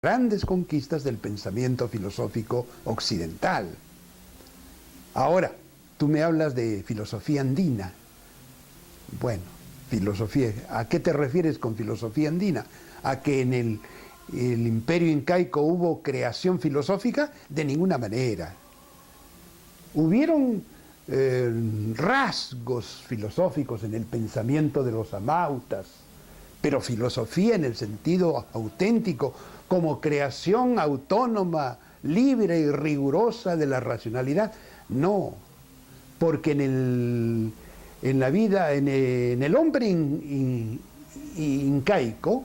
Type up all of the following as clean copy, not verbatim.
grandes conquistas del pensamiento filosófico occidental. Ahora, tú me hablas de filosofía andina. Bueno, filosofía, ¿a qué te refieres con filosofía andina? ¿A que en el imperio incaico hubo creación filosófica? De ninguna manera. Hubieron rasgos filosóficos en el pensamiento de los amautas, pero filosofía en el sentido auténtico, como creación autónoma, libre y rigurosa de la racionalidad, no, porque en la vida, en el hombre incaico,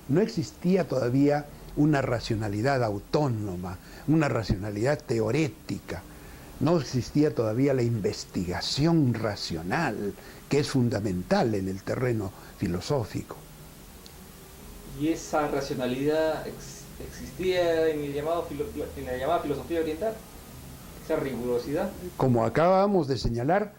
no existía todavía una racionalidad autónoma, una racionalidad teorética. No existía todavía la investigación racional, que es fundamental en el terreno filosófico. ¿Y esa racionalidad existía en la llamada filosofía oriental? ¿Esa rigurosidad? Como acabamos de señalar,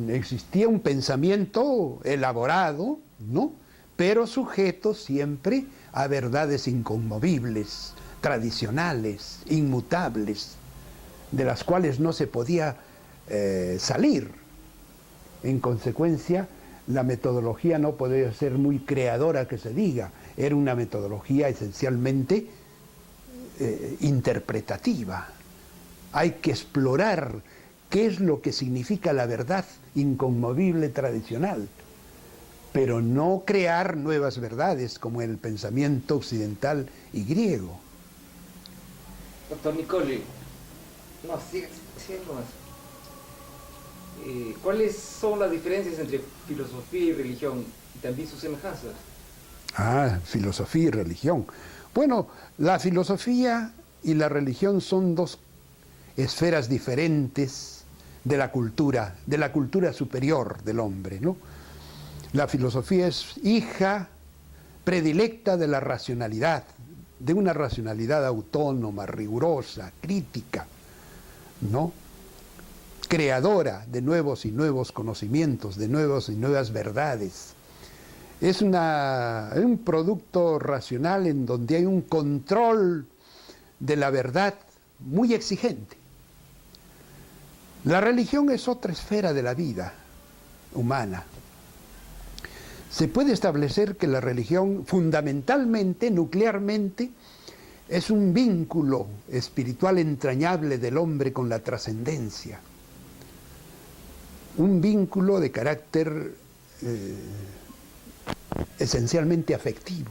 existía un pensamiento elaborado, ¿no?, pero sujeto siempre a verdades inconmovibles, tradicionales, inmutables, de las cuales no se podía salir. En consecuencia, la metodología no podía ser muy creadora, que se diga. Era una metodología esencialmente interpretativa. Hay que explorar qué es lo que significa la verdad inconmovible tradicional, pero no crear nuevas verdades como el pensamiento occidental y griego. Doctor Nicoli, sigue más. ¿Cuáles son las diferencias entre filosofía y religión y también sus semejanzas? Filosofía y religión. Bueno, la filosofía y la religión son dos esferas diferentes de la cultura superior del hombre, ¿no? La filosofía es hija predilecta de la racionalidad, de una racionalidad autónoma, rigurosa, crítica, ¿no?, creadora de nuevos y nuevos conocimientos, de nuevas y nuevas verdades. Es un producto racional en donde hay un control de la verdad muy exigente. La religión es otra esfera de la vida humana. Se puede establecer que la religión fundamentalmente, nuclearmente, es un vínculo espiritual entrañable del hombre con la trascendencia. Un vínculo de carácter esencialmente afectivo,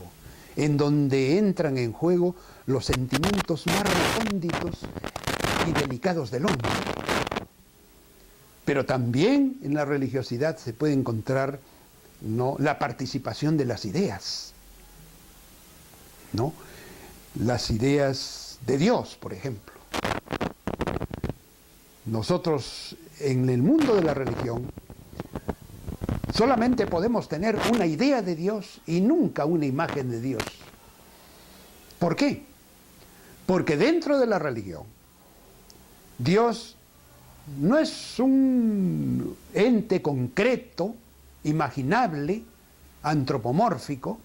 en donde entran en juego los sentimientos más recónditos y delicados del hombre. Pero también en la religiosidad se puede encontrar, ¿no?, la participación de las ideas, ¿no?, las ideas de Dios, por ejemplo. Nosotros, en el mundo de la religión, solamente podemos tener una idea de Dios y nunca una imagen de Dios. ¿Por qué? Porque dentro de la religión, Dios no es un ente concreto, imaginable, antropomórfico,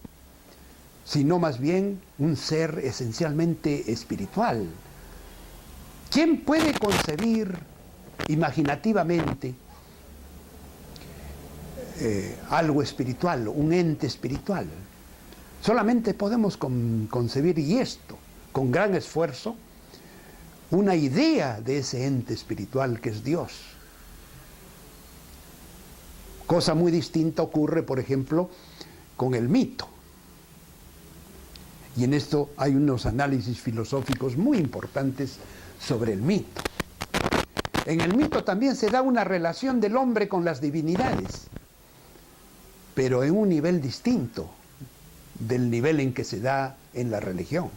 sino más bien un ser esencialmente espiritual. ¿Quién puede concebir imaginativamente algo espiritual, un ente espiritual? Solamente podemos concebir, y esto con gran esfuerzo, una idea de ese ente espiritual que es Dios. Cosa muy distinta ocurre, por ejemplo, con el mito. Y en esto hay unos análisis filosóficos muy importantes sobre el mito. En el mito también se da una relación del hombre con las divinidades, pero en un nivel distinto del nivel en que se da en la religión.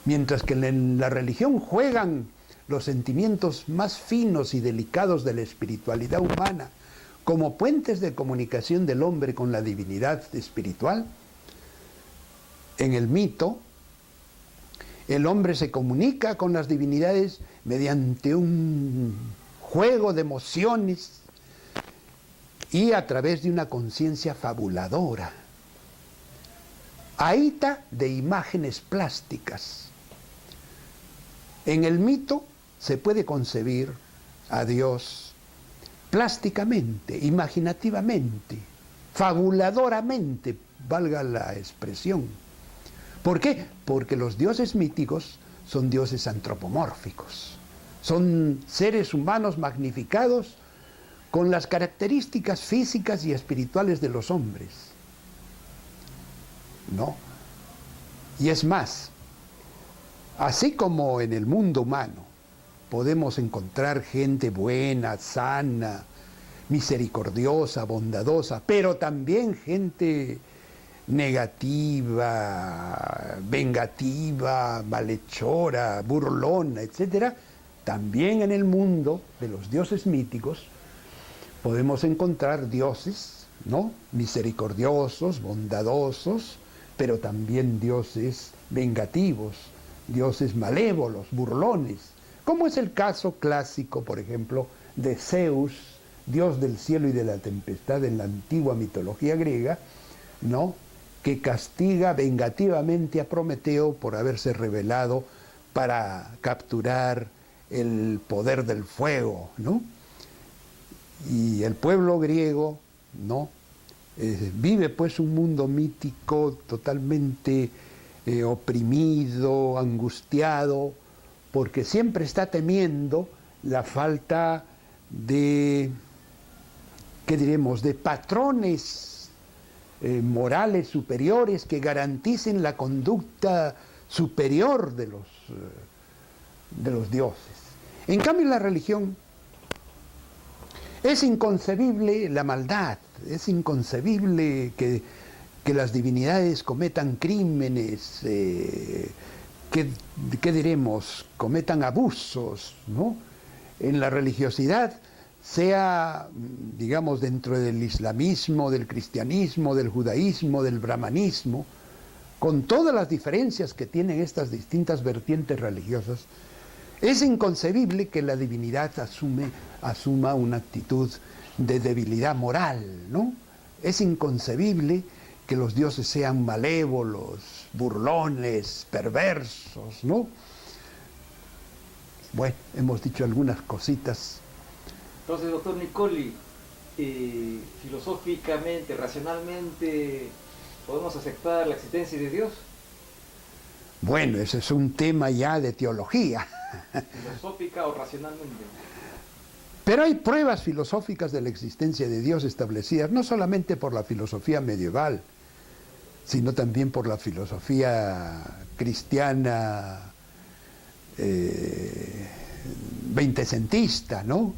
Mientras que en la religión juegan los sentimientos más finos y delicados de la espiritualidad humana como puentes de comunicación del hombre con la divinidad espiritual, en el mito el hombre se comunica con las divinidades mediante un juego de emociones y a través de una conciencia fabuladora. ahita de imágenes plásticas. En el mito se puede concebir a Dios plásticamente, imaginativamente, fabuladoramente, valga la expresión. ¿Por qué? Porque los dioses míticos son dioses antropomórficos, son seres humanos magnificados con las características físicas y espirituales de los hombres, ¿no? Y es más, así como en el mundo humano podemos encontrar gente buena, sana, misericordiosa, bondadosa, pero también gente negativa, vengativa, malhechora, burlona, etc., también en el mundo de los dioses míticos podemos encontrar dioses, ¿no?, misericordiosos, bondadosos, pero también dioses vengativos, dioses malévolos, burlones, como es el caso clásico, por ejemplo, de Zeus, dios del cielo y de la tempestad en la antigua mitología griega, ¿no?, que castiga vengativamente a Prometeo por haberse rebelado para capturar el poder del fuego, ¿no? Y el pueblo griego, ¿no?, vive pues un mundo mítico totalmente oprimido, angustiado, porque siempre está temiendo la falta de, ¿qué diremos?, de patrones morales superiores que garanticen la conducta superior de los dioses. En cambio, la religión es inconcebible la maldad, es inconcebible que las divinidades cometan crímenes, ¿qué diremos?, cometan abusos, ¿no? En la religiosidad, sea, digamos, dentro del islamismo, del cristianismo, del judaísmo, del brahmanismo, con todas las diferencias que tienen estas distintas vertientes religiosas, es inconcebible que la divinidad asuma una actitud de debilidad moral, ¿no? Es inconcebible que los dioses sean malévolos, burlones, perversos, ¿no? Bueno, hemos dicho algunas cositas. Entonces, doctor Nicoli, filosóficamente, racionalmente, ¿podemos aceptar la existencia de Dios? Bueno, ese es un tema ya de teología. ¿Filosófica o racionalmente? Pero hay pruebas filosóficas de la existencia de Dios establecidas, no solamente por la filosofía medieval, sino también por la filosofía cristiana veintecentista, ¿no?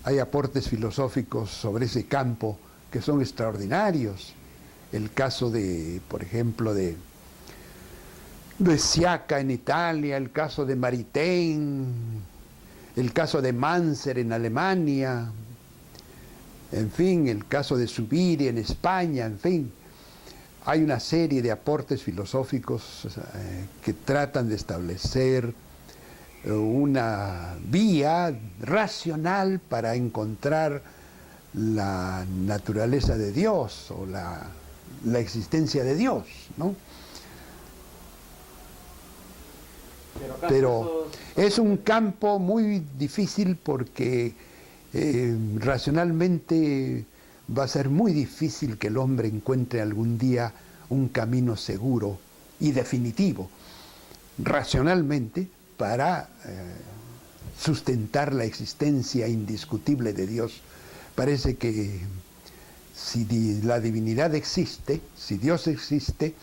Hay aportes filosóficos sobre ese campo que son extraordinarios. El caso de, por ejemplo, de Sciacca en Italia, el caso de Maritain, el caso de Manzer en Alemania, en fin, el caso de Zubiri en España, en fin. Hay una serie de aportes filosóficos que tratan de establecer una vía racional para encontrar la naturaleza de Dios o la existencia de Dios, ¿no? Pero es un campo muy difícil porque racionalmente va a ser muy difícil que el hombre encuentre algún día un camino seguro y definitivo, racionalmente, para sustentar la existencia indiscutible de Dios. Parece que si la divinidad existe, si Dios existe,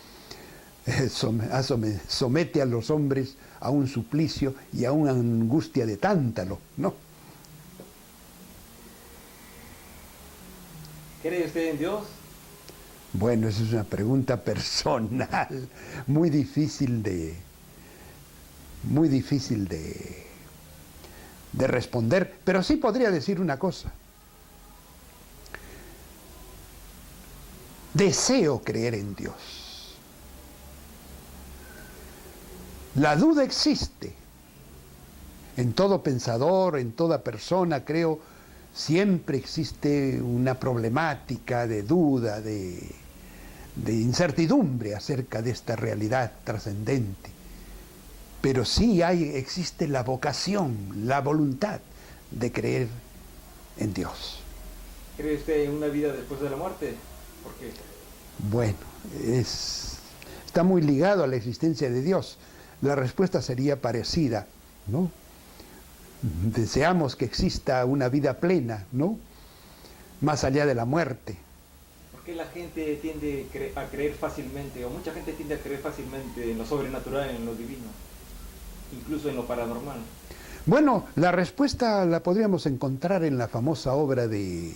somete a los hombres a un suplicio y a una angustia de tántalo, ¿no? ¿Cree usted en Dios? Bueno, esa es una pregunta personal, muy difícil de responder, pero sí podría decir una cosa. Deseo creer en Dios. La duda existe en todo pensador, en toda persona, creo, siempre existe una problemática de duda, de de incertidumbre acerca de esta realidad trascendente. Pero sí existe la vocación, la voluntad de creer en Dios. ¿Cree usted en una vida después de la muerte? ¿Por qué? Bueno, está muy ligado a la existencia de Dios. La respuesta sería parecida, ¿no? Deseamos que exista una vida plena, ¿no? Más allá de la muerte. ¿Por qué la gente tiende a creer fácilmente, o mucha gente tiende a creer fácilmente en lo sobrenatural, en lo divino, incluso en lo paranormal? Bueno, la respuesta la podríamos encontrar en la famosa obra de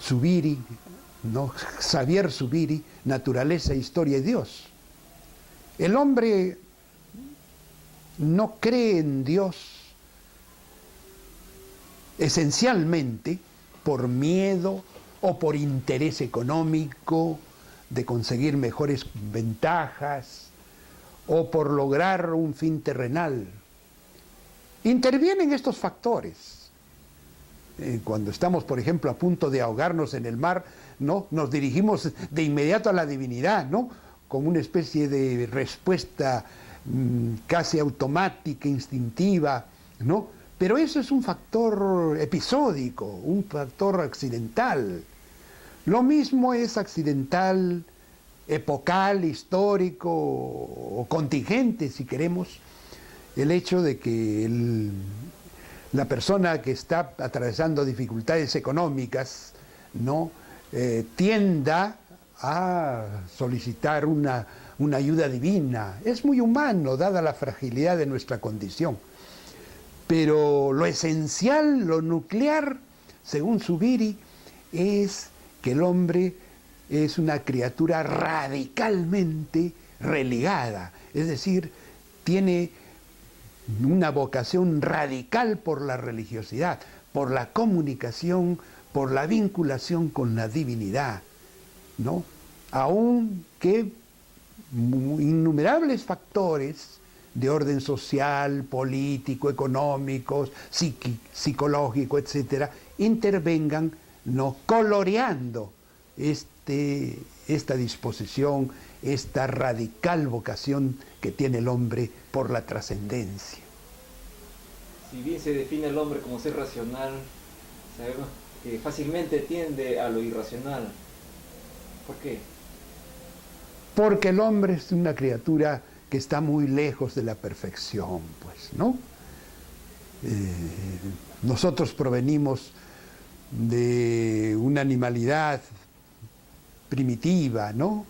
Zubiri, ¿no? Xavier Zubiri, Naturaleza, Historia y Dios. El hombre no cree en Dios esencialmente por miedo o por interés económico de conseguir mejores ventajas o por lograr un fin terrenal. Intervienen estos factores. Cuando estamos, por ejemplo, a punto de ahogarnos en el mar, ¿no? Nos dirigimos de inmediato a la divinidad, ¿no? Con una especie de respuesta casi automática, instintiva, ¿no? Pero eso es un factor episódico, un factor accidental. Lo mismo es accidental, epocal, histórico o contingente, si queremos, el hecho de que la persona que está atravesando dificultades económicas, ¿no? Tienda a solicitar una ayuda divina. Es muy humano, dada la fragilidad de nuestra condición. Pero lo esencial, lo nuclear, según Zubiri, es que el hombre es una criatura radicalmente relegada, es decir, tiene una vocación radical por la religiosidad, por la comunicación, por la vinculación con la divinidad, ¿no? Aunque innumerables factores de orden social, político, económico, psicológico, etcétera, intervengan, ¿no? Coloreando esta disposición, esta radical vocación que tiene el hombre por la trascendencia. Si bien se define al hombre como ser racional, sabemos que fácilmente tiende a lo irracional. ¿Por qué? Porque el hombre es una criatura que está muy lejos de la perfección, pues, ¿no? Nosotros provenimos de una animalidad primitiva, ¿no?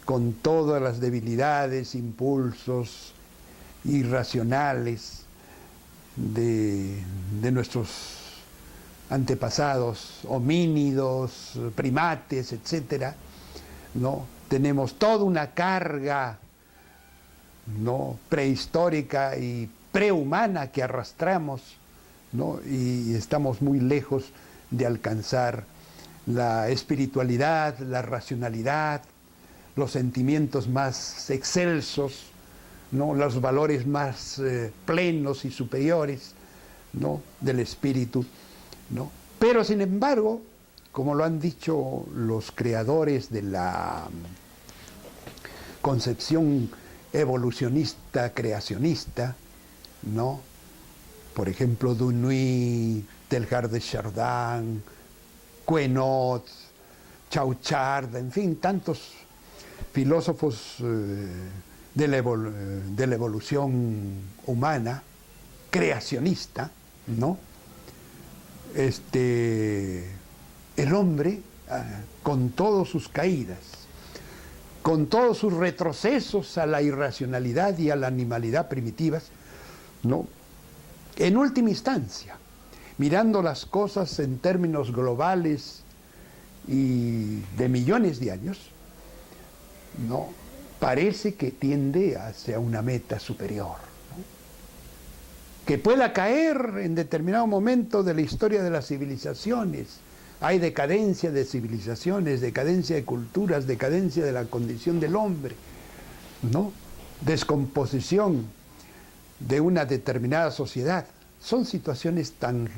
Con todas las debilidades, impulsos irracionales de nuestros antepasados, homínidos, primates, etcétera, ¿no? Tenemos toda una carga, ¿no? Prehistórica y prehumana que arrastramos, ¿no? Y estamos muy lejos de alcanzar la espiritualidad, la racionalidad, los sentimientos más excelsos, ¿no? Los valores más plenos y superiores, ¿no? Del espíritu, ¿no? Pero sin embargo, como lo han dicho los creadores de la concepción evolucionista, creacionista, ¿no? Por ejemplo, Dunuy, Teilhard de Chardin, Queneau, Chauchat, en fin, tantos filósofos de la evolución humana, creacionista, ¿no? El hombre, con todas sus caídas, con todos sus retrocesos a la irracionalidad y a la animalidad primitivas, ¿no? En última instancia, mirando las cosas en términos globales y de millones de años, ¿no? Parece que tiende hacia una meta superior, ¿no? Que pueda caer en determinado momento de la historia de las civilizaciones. Hay decadencia de civilizaciones, decadencia de culturas, decadencia de la condición del hombre, ¿no? Descomposición de una determinada sociedad. Son situaciones tan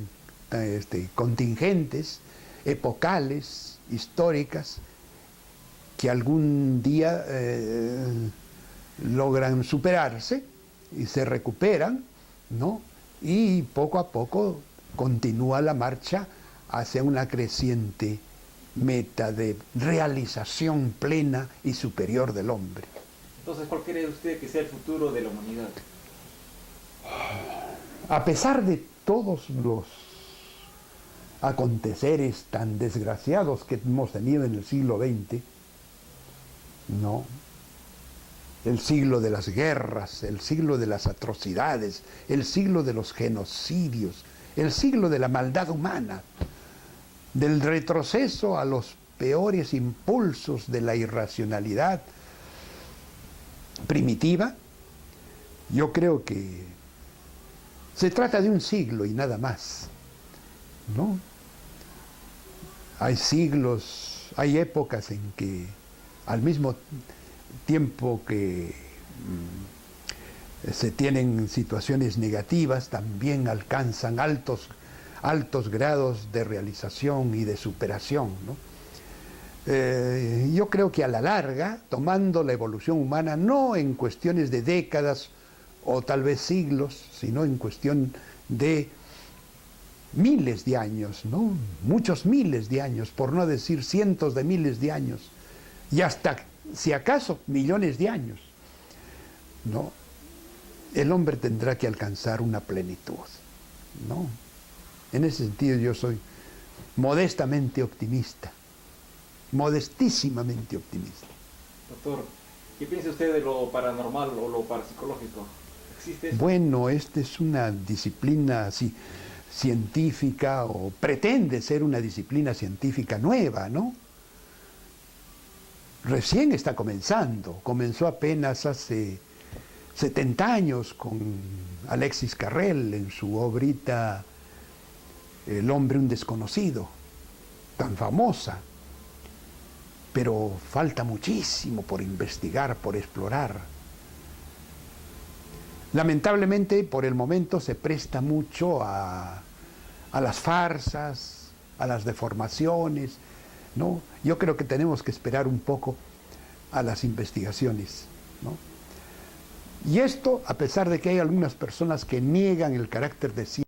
contingentes, epocales, históricas, que algún día logran superarse y se recuperan, ¿no? Y poco a poco continúa la marcha hacia una creciente meta de realización plena y superior del hombre. Entonces, ¿cuál cree usted que sea el futuro de la humanidad? A pesar de todos los aconteceres tan desgraciados que hemos tenido en el siglo XX, ¿no? El siglo de las guerras, el siglo de las atrocidades, el siglo de los genocidios, el siglo de la maldad humana, del retroceso a los peores impulsos de la irracionalidad primitiva. Yo creo que se trata de un siglo y nada más, ¿no? Hay siglos, hay épocas en que al mismo tiempo que se tienen situaciones negativas, también alcanzan altos grados de realización y de superación, ¿no? Yo creo que a la larga, tomando la evolución humana no en cuestiones de décadas o tal vez siglos, sino en cuestión de miles de años, ¿no? Muchos miles de años, por no decir cientos de miles de años, y hasta, si acaso, millones de años, ¿no? El hombre tendrá que alcanzar una plenitud, ¿no? En ese sentido yo soy modestamente optimista, modestísimamente optimista. Doctor, ¿qué piensa usted de lo paranormal o lo parapsicológico? ¿Existe eso? Bueno, esta es una disciplina científica, o pretende ser una disciplina científica nueva, ¿no? Recién está comenzando, comenzó apenas hace 70 años con Alexis Carrel en su obrita El hombre un desconocido, tan famosa, pero falta muchísimo por investigar, por explorar. Lamentablemente, por el momento se presta mucho a las farsas, a las deformaciones, ¿no? Yo creo que tenemos que esperar un poco a las investigaciones, ¿no? Y esto, a pesar de que hay algunas personas que niegan el carácter de ciencia,